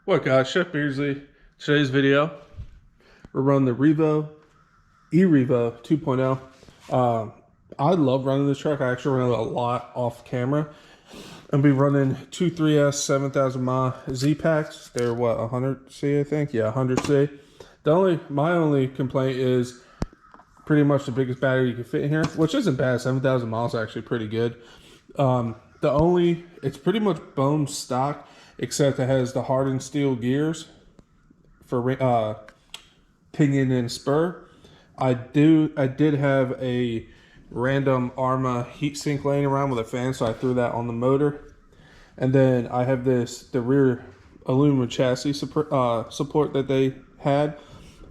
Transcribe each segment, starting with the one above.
What guys, Chef Beardsly. Today's video, we're running the Revo, E Revo 2.0. I love running this truck. I actually run it a lot off camera. I'll be running two 3S 7,000 mile Z packs. They're what, 100C I think? Yeah, 100C. My only complaint is pretty much the biggest battery you can fit in here, which isn't bad. 7,000 miles is actually pretty good. It's pretty much bone stock, except it has the hardened steel gears for pinion and spur. I did have a random Arma heatsink laying around with a fan, so I threw that on the motor. And then I have the rear aluminum chassis support that they had,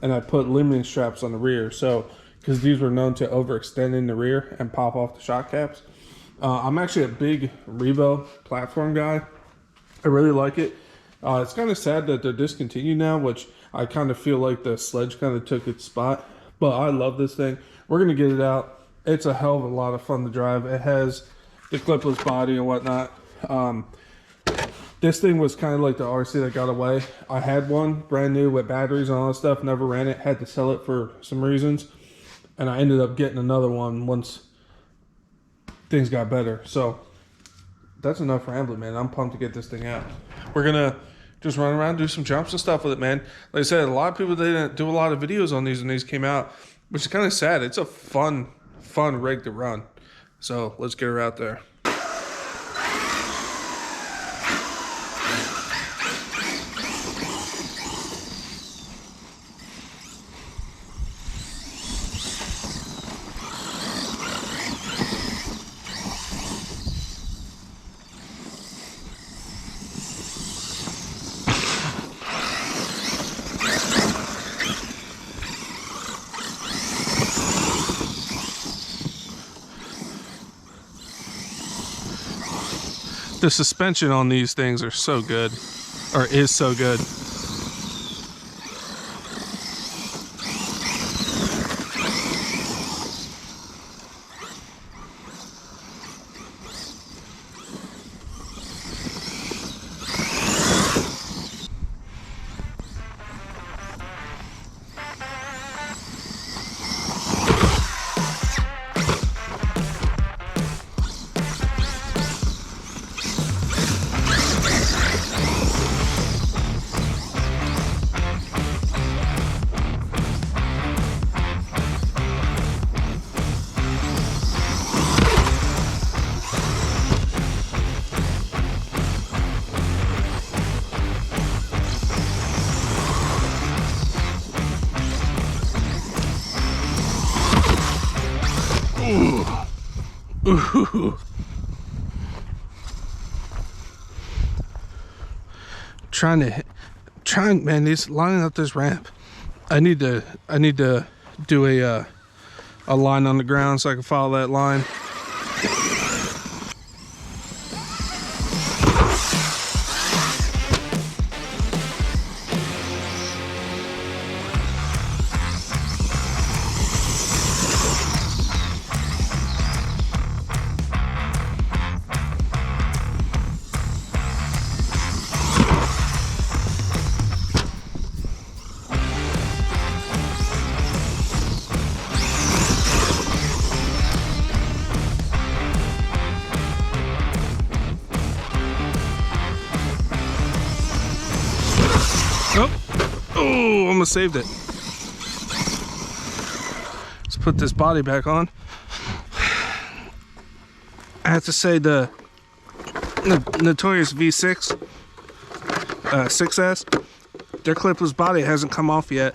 and I put limiting straps on the rear. So, because these were known to overextend in the rear and pop off the shock caps. I'm actually a big Revo platform guy. I really like it. It's kind of sad that they're discontinued now, which I kind of feel like the Sledge kind of took its spot. But I love this thing. We're going to get it out. It's a hell of a lot of fun to drive. It has the clipless body and whatnot. This thing was kind of like the RC that got away. I had one brand new with batteries and all that stuff. Never ran it. Had to sell it for some reasons. And I ended up getting another one once things got better. So that's enough rambling, man. I'm pumped to get this thing out. We're gonna just run around, do some jumps and stuff with it, man. Like I said, a lot of people, they didn't do a lot of videos on these when these came out, which is kind of sad. It's a fun rig to run. So let's get her out there. The suspension on these things are so good, or is so good. Ooh. Man, these lining up this ramp. I need to do a line on the ground so I can follow that line. Oh, almost saved it. Let's put this body back on. I have to say the notorious V6 6S, their clipless body hasn't come off yet.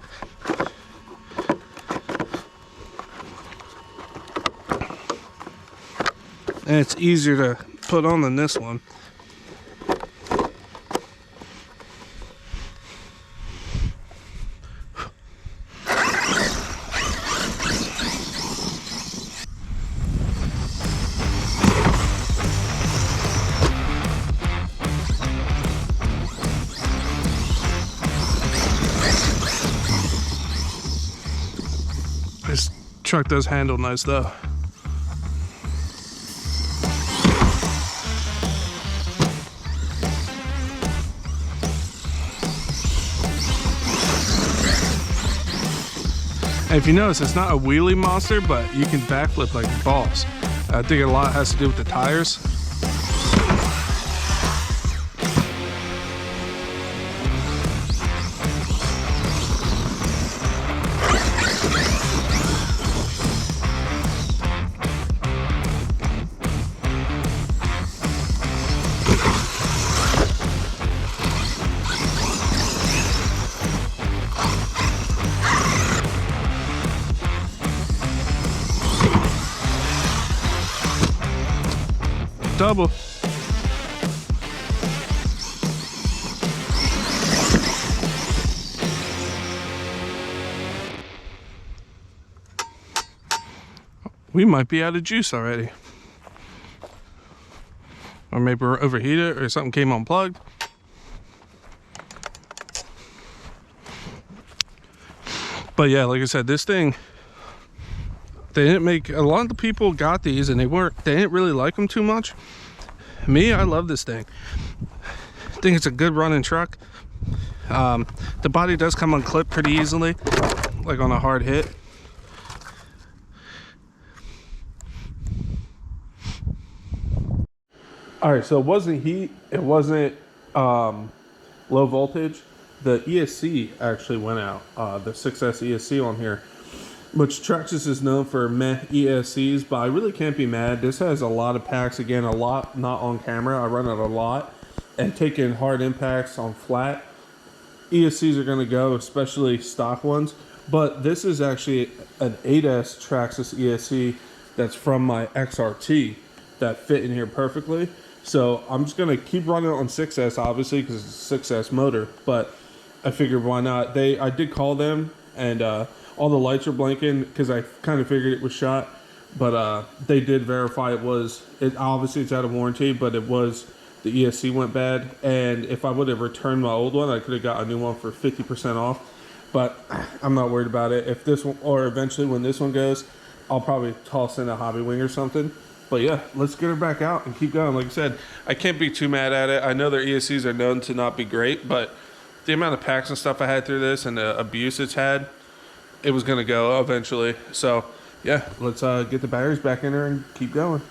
And it's easier to put on than this one. This truck does handle nice though. And if you notice, it's not a wheelie monster, but you can backflip like balls. I think a lot has to do with the tires. Double. We might be out of juice already. Or maybe we're overheated or something came unplugged. But yeah, like I said, this thing, they didn't make, a lot of the people got these and they didn't really like them too much. Me, I love this thing. I think it's a good running truck. The body does come unclipped pretty easily, like on a hard hit. All right, so it wasn't heat, it wasn't low voltage. The ESC actually went out, the 6S ESC on here, which Traxxas is known for meh ESCs, but I really can't be mad. This has a lot of packs, again, a lot not on camera. I run it a lot, and taking hard impacts on flat. ESCs are gonna go, especially stock ones, but this is actually an 8S Traxxas ESC that's from my XRT that fit in here perfectly. So I'm just gonna keep running it on 6S, obviously, because it's a 6S motor, but I figured why not. I did call them, and all the lights are blinking because I kind of figured it was shot, but they did verify obviously it's out of warranty, but it was, the ESC went bad, and if I would have returned my old one, I could have got a new one for 50% off, but I'm not worried about it. If this one, or eventually when this one goes, I'll probably toss in a hobby wing or something. But yeah, let's get her back out and keep going. Like I said, I can't be too mad at it. I know their ESCs are known to not be great, but the amount of packs and stuff I had through this and the abuse it's had, it was gonna go eventually. So yeah, let's get the batteries back in her and keep going.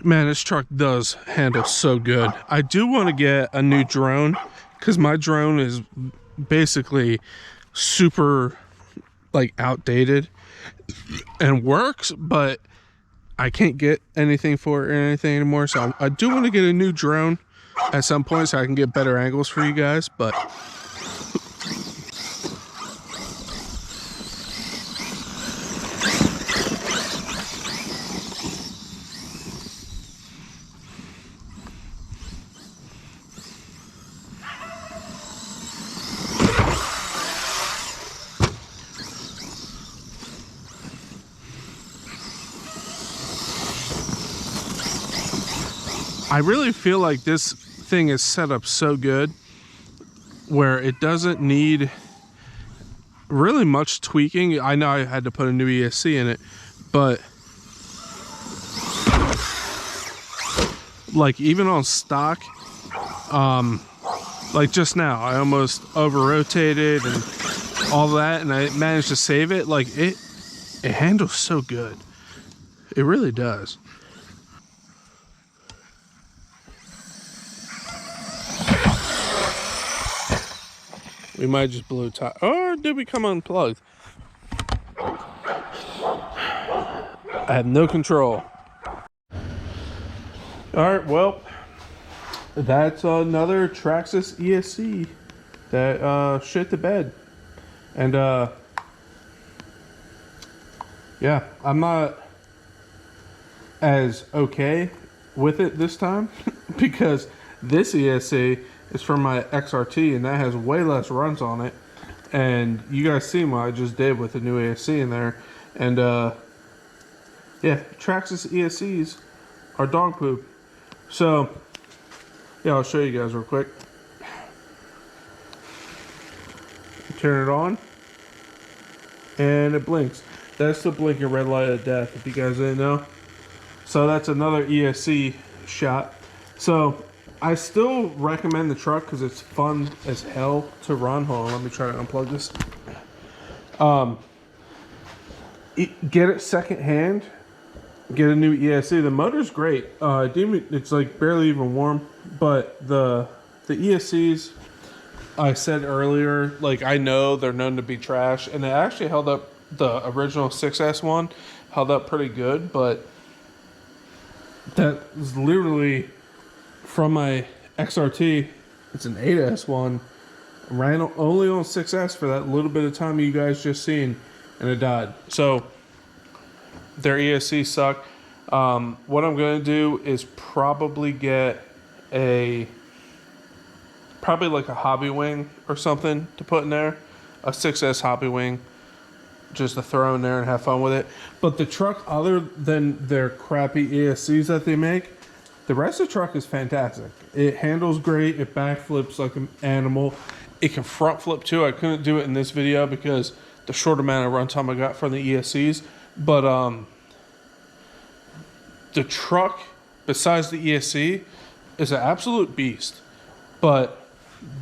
Man, this truck does handle so good. I do want to get a new drone because my drone is basically super like outdated and works, but I can't get anything for it or anything anymore. So I do want to get a new drone at some point so I can get better angles for you guys, but I really feel like this thing is set up so good where it doesn't need really much tweaking. I know I had to put a new ESC in it, but like even on stock, like just now, I almost over-rotated and all that, and I managed to save it. Like it handles so good. It really does. We might just blow tire. Or did we come unplugged? I have no control. Alright, well, that's another Traxxas ESC that shit the bed. And yeah, I'm not as okay with it this time. because this ESC is from my XRT, and that has way less runs on it. And you guys seen what I just did with the new ESC in there. And yeah, Traxxas ESCs are dog poop. So yeah, I'll show you guys real quick. Turn it on, and it blinks. That's the blinking red light of death, if you guys didn't know. So that's another ESC shot. So I still recommend the truck because it's fun as hell to run. Hold on, let me try to unplug this. Get it secondhand. Get a new ESC. The motor's great. It's like barely even warm, but the ESCs, I said earlier, like, I know they're known to be trash, and it actually held up. The original 6S one held up pretty good, but that was literally from my XRT. It's an 8S one. Ran only on 6S for that little bit of time you guys just seen, and it died. So their ESC suck. What I'm going to do is probably get probably like a hobby wing or something to put in there. A 6S hobby wing. Just to throw in there and have fun with it. But the truck, other than their crappy ESCs that they make, the rest of the truck is fantastic. It handles great. It backflips like an animal. It can front flip too. I couldn't do it in this video because the short amount of runtime I got from the ESCs. But the truck, besides the ESC, is an absolute beast. But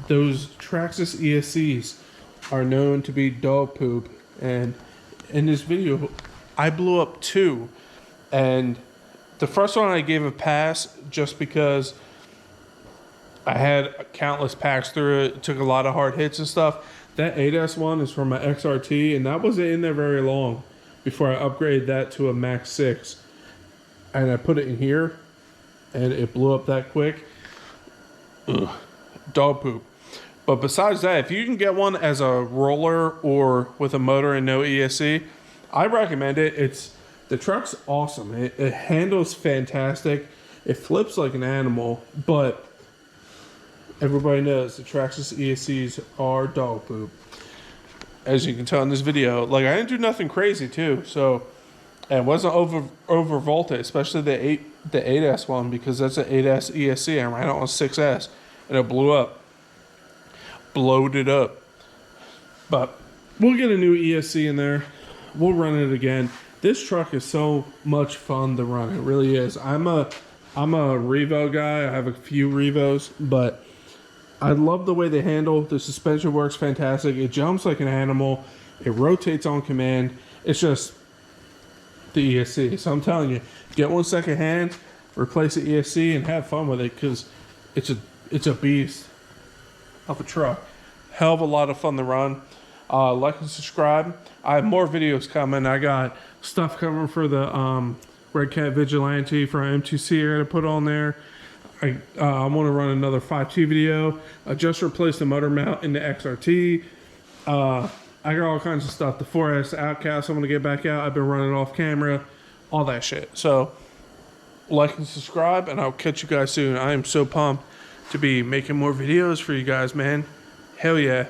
those Traxxas ESCs are known to be dog poop. And in this video, I blew up 2. And the first one I gave a pass just because I had countless packs through it. It took a lot of hard hits and stuff. That 8S one is from my XRT, and that wasn't in there very long before I upgraded that to a Max 6. And I put it in here, and it blew up that quick. Ugh. Dog poop. But besides that, if you can get one as a roller or with a motor and no ESC, I recommend it. The truck's awesome. It handles fantastic. It flips like an animal, but everybody knows the Traxxas ESCs are dog poop. As you can tell in this video, like, I didn't do nothing crazy too, so, and it wasn't over voltage, especially the 8S one, because that's an 8S ESC. I ran it on 6S, and it blew up. Blowed it up. But we'll get a new ESC in there. We'll run it again. This truck is so much fun to run. It really is. I'm a Revo guy. I have a few Revos, but I love the way they handle. The suspension works fantastic. It jumps like an animal. It rotates on command. It's just the ESC. So I'm telling you, get one second hand, replace the ESC, and have fun with it, because it's a beast of a truck. Hell of a lot of fun to run. Like and subscribe. I have more videos coming. I got stuff coming for the Red Cat Vigilante for M2C I gotta put on there. I want to run another 5.2 video. I just replaced the motor mount in the XRT. I got all kinds of stuff. The 4S Outcast I'm gonna get back out. I've been running off camera. All that shit. So like and subscribe, and I'll catch you guys soon. I am so pumped to be making more videos for you guys, man. Hell yeah.